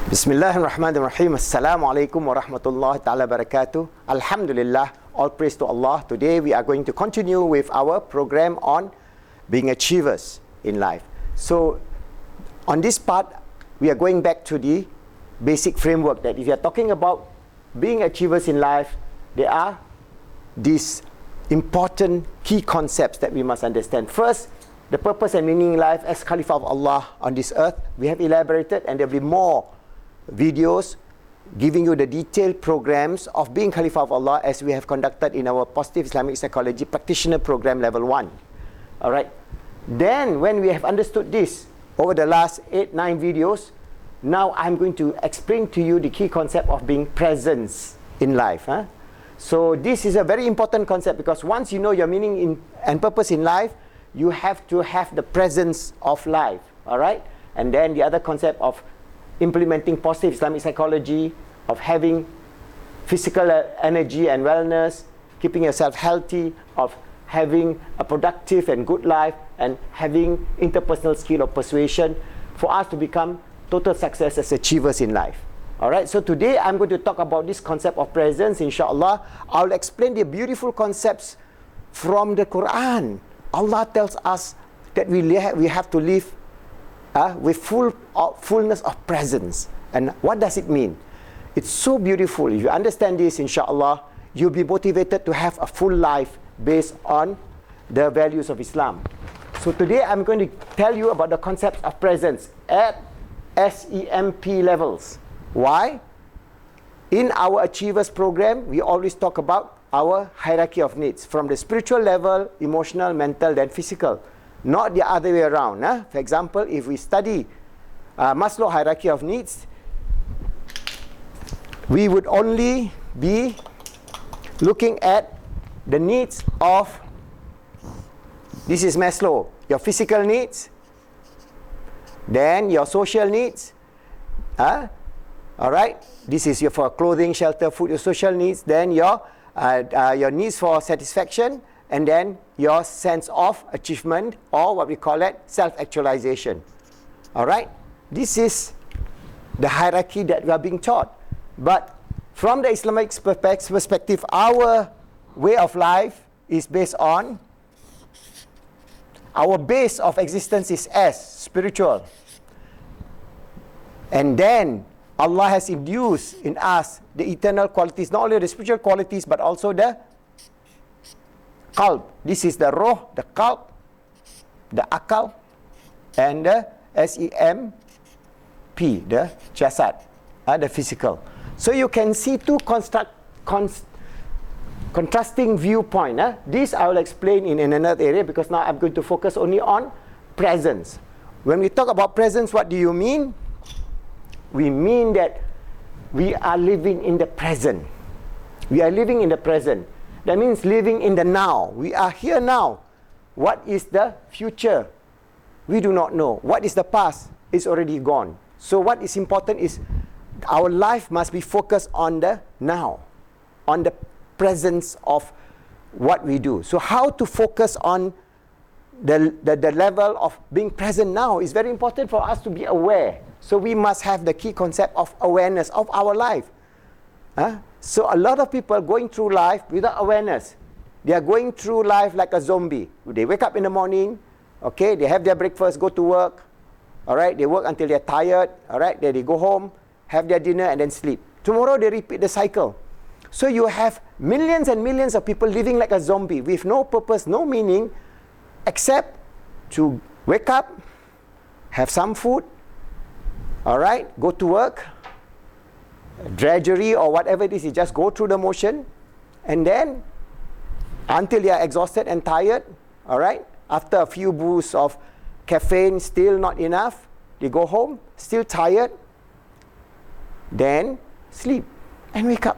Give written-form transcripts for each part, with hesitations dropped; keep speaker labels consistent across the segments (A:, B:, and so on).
A: Bismillahirrahmanirrahim. Assalamualaikum warahmatullahi ta'ala barakatuh. Alhamdulillah, all praise to Allah. Today we are going to continue with our program on being achievers in life. So on this part, we are going back to the basic framework that if you are talking about being achievers in life, there are these important key concepts that we must understand. First, the purpose and meaning in life as Khalifa of Allah on this earth. We have elaborated, and there will be more videos giving you the detailed programs of being Khalifa of Allah as we have conducted in our Positive Islamic Psychology Practitioner Program Level 1. Alright. Then when we have understood this over the last 8-9 videos, now I'm going to explain to you the key concept of being presence in life. So this is a very important concept, because once you know your meaning and purpose in life, you have to have the presence of life. Alright. And then the other concept of implementing positive Islamic psychology, of having physical energy and wellness, keeping yourself healthy, of having a productive and good life, and having interpersonal skill of persuasion for us to become total success as achievers in life. Alright, so today I'm going to talk about this concept of presence, inshallah. I'll explain the beautiful concepts from the Quran. Allah tells us that we have to live with fullness of presence. And what does it mean? It's so beautiful. If you understand this, inshallah, you'll be motivated to have a full life based on the values of Islam. So today I'm going to tell you about the concept of presence at SEMP levels. Why? In our Achievers program, we always talk about our hierarchy of needs, from the spiritual level, emotional, mental, then physical. Not the other way around. For example, if we study Maslow hierarchy of needs, we would only be looking at the needs of, this is Maslow, your physical needs, then your social needs, alright, this is your for clothing, shelter, food, your social needs, then your needs for satisfaction, and then your sense of achievement, or what we call it, self-actualization. Alright? This is the hierarchy that we are being taught. But from the Islamic perspective, our way of life is based on, our base of existence is S, spiritual. And then Allah has induced in us the eternal qualities, not only the spiritual qualities, but also the qalb. This is the roh, the qalb, the akal, and the SEMP, the jasad, the physical. So you can see two contrasting viewpoint. This I will explain in another area, because now I'm going to focus only on presence. When we talk about presence, what do you mean? We mean that we are living in the present. We are living in the present. That means living in the now. We are here now. What is the future? We do not know. What is the past? It's already gone. So what is important is our life must be focused on the now, on the presence of what we do. So how to focus on the level of being present now is very important for us to be aware. So we must have the key concept of awareness of our life. So a lot of people going through life without awareness. They are going through life like a zombie. They wake up in the morning, okay, they have their breakfast, go to work, all right, they work until they're tired, all right, then they go home, have their dinner, and then sleep. Tomorrow they repeat the cycle. So you have millions and millions of people living like a zombie with no purpose, no meaning, except to wake up, have some food, all right, go to work, drudgery or whatever it is, you just go through the motion, and then until you are exhausted and tired, all right, after a few boosts of caffeine, still not enough, they go home, still tired, then sleep and wake up.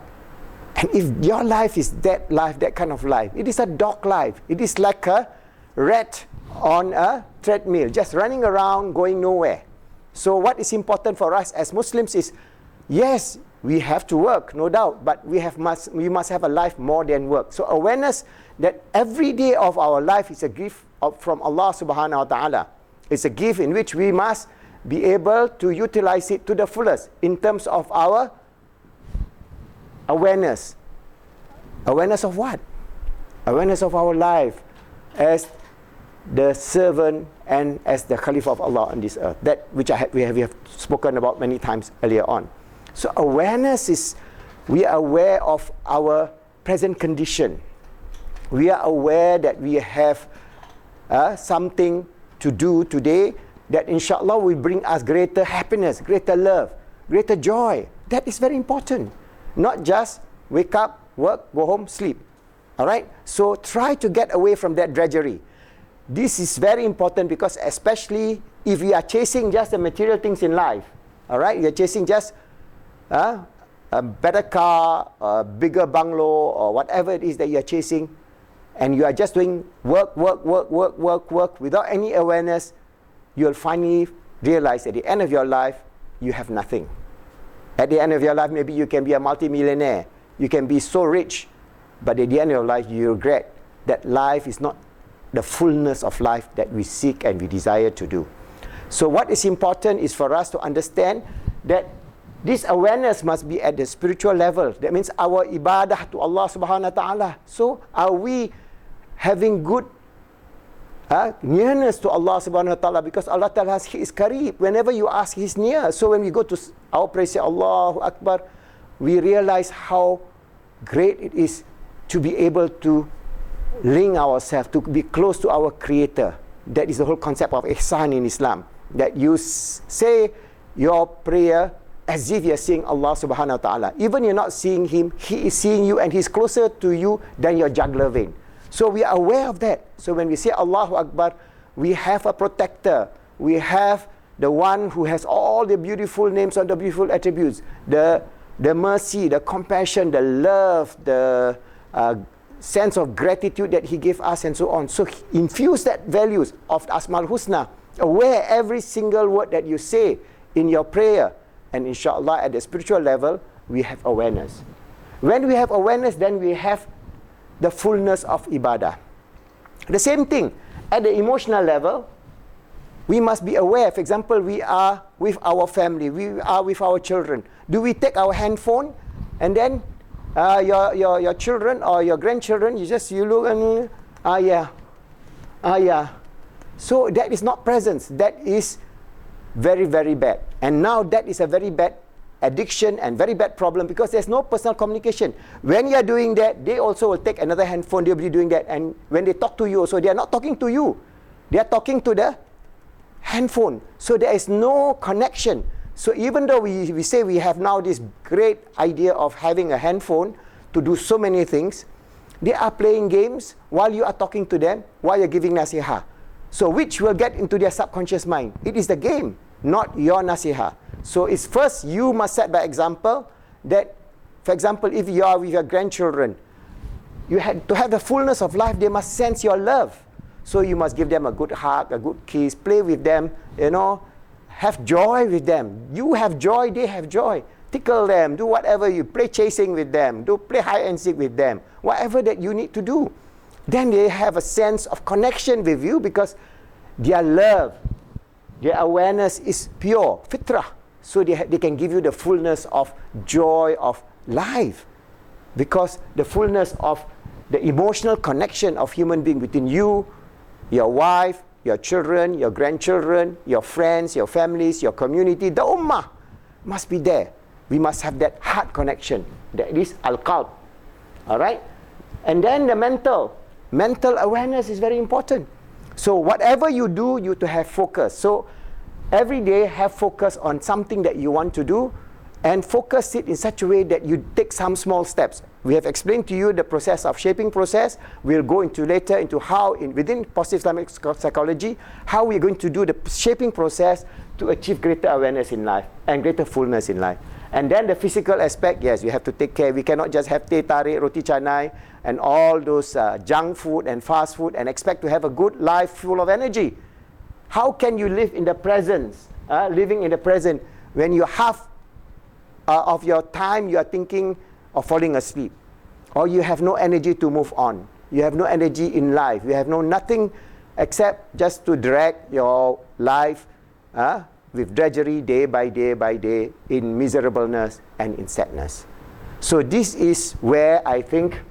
A: And if your life is that life, that kind of life, it is a dog life. It is like a rat on a treadmill, just running around, going nowhere. So what is important for us as Muslims is, yes, we have to work, no doubt, but we must have a life more than work. So awareness that every day of our life is a gift from Allah subhanahu wa ta'ala. It's a gift in which we must be able to utilize it to the fullest in terms of our awareness. Awareness of what? Awareness of our life as the servant and as the Caliph of Allah on this earth. That which we have spoken about many times earlier on. So awareness is, we are aware of our present condition. We are aware that we have something to do today that inshallah will bring us greater happiness, greater love, greater joy. That is very important. Not just wake up, work, go home, sleep. Alright? So try to get away from that drudgery. This is very important because especially if we are chasing just the material things in life. Alright? You are chasing just a better car, a bigger bungalow, or whatever it is that you are chasing, and you are just doing work without any awareness, you'll finally realize at the end of your life, you have nothing. At the end of your life, maybe you can be a multimillionaire. You can be so rich, but at the end of your life, you regret that life is not the fullness of life that we seek and we desire to do. So what is important is for us to understand that this awareness must be at the spiritual level. That means our ibadah to Allah subhanahu wa ta'ala. So are we having good nearness to Allah subhanahu wa ta'ala, because Allah tells us He is Kareeb. Whenever you ask, He is near. So when we go to our prayer, say Allahu Akbar, we realize how great it is to be able to link ourselves, to be close to our Creator. That is the whole concept of ihsan in Islam. That you say your prayer as if you're seeing Allah subhanahu wa ta'ala. Even you're not seeing Him, He is seeing you and He's closer to you than your jugular vein. So we are aware of that. So when we say Allahu Akbar, we have a protector. We have the one who has all the beautiful names and the beautiful attributes. The mercy, the compassion, the love, the sense of gratitude that He gave us and so on. So infuse that values of Asmaul Husna. Aware every single word that you say in your prayer. And inshallah at the spiritual level, we have awareness. When we have awareness, then we have the fullness of ibadah. The same thing, at the emotional level, we must be aware. For example, we are with our family, we are with our children. Do we take our handphone and then your children or your grandchildren, you look and yeah. So that is not presence. That is very, very bad. And now that is a very bad addiction and very bad problem because there's no personal communication. When you are doing that, they also will take another handphone, they'll be doing that. And when they talk to you also, they are not talking to you. They are talking to the handphone. So there is no connection. So even though we say we have now this great idea of having a handphone to do so many things, they are playing games while you are talking to them, while you're giving nasihah. So which will get into their subconscious mind? It is the game, not your nasihah. So it's first you must set by example that, for example, if you are with your grandchildren, you have to have the fullness of life, they must sense your love. So you must give them a good hug, a good kiss, play with them, have joy with them. You have joy, they have joy. Tickle them, do whatever you play chasing with them, do play hide and seek with them, whatever that you need to do. Then they have a sense of connection with you because their love, their awareness is pure, fitrah. So they can give you the fullness of joy of life. Because the fullness of the emotional connection of human being between you, your wife, your children, your grandchildren, your friends, your families, your community, the ummah must be there. We must have that heart connection. That is al-qalb. Alright? And then the mental awareness is very important. So whatever you do, you to have focus. So every day have focus on something that you want to do and focus it in such a way that you take some small steps. We have explained to you the process of shaping process. We'll go into later into how within positive Islamic psychology, how we're going to do the shaping process to achieve greater awareness in life and greater fullness in life. And then the physical aspect, yes, we have to take care. We cannot just have teh tarik, roti canai, and all those junk food and fast food and expect to have a good life full of energy. How can you live in the presence, living in the present, when you half of your time you are thinking of falling asleep, or you have no energy to move on, you have no energy in life, you have nothing except just to drag your life with drudgery day by day in miserableness and in sadness. So this is where I think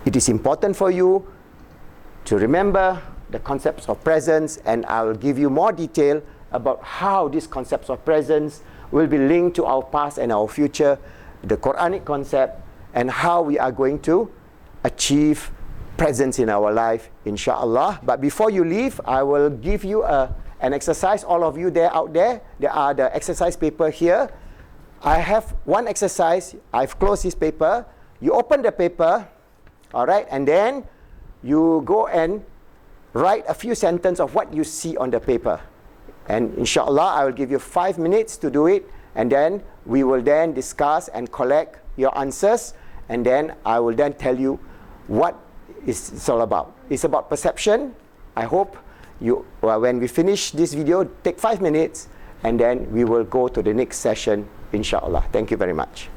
A: it is important for you to remember the concepts of presence, and I will give you more detail about how these concepts of presence will be linked to our past and our future, the Quranic concept, and how we are going to achieve presence in our life, inshallah. But before you leave, I will give you an exercise. All of you out there are the exercise paper here. I have one exercise. I've closed this paper. You open the paper, all right, and then you go and write a few sentences of what you see on the paper. And inshallah, I will give you 5 minutes to do it, and then we will then discuss and collect your answers, and then I will then tell you what it's all about. It's about perception. I hope you, when we finish this video, take 5 minutes, and then we will go to the next session, inshallah. Thank you very much.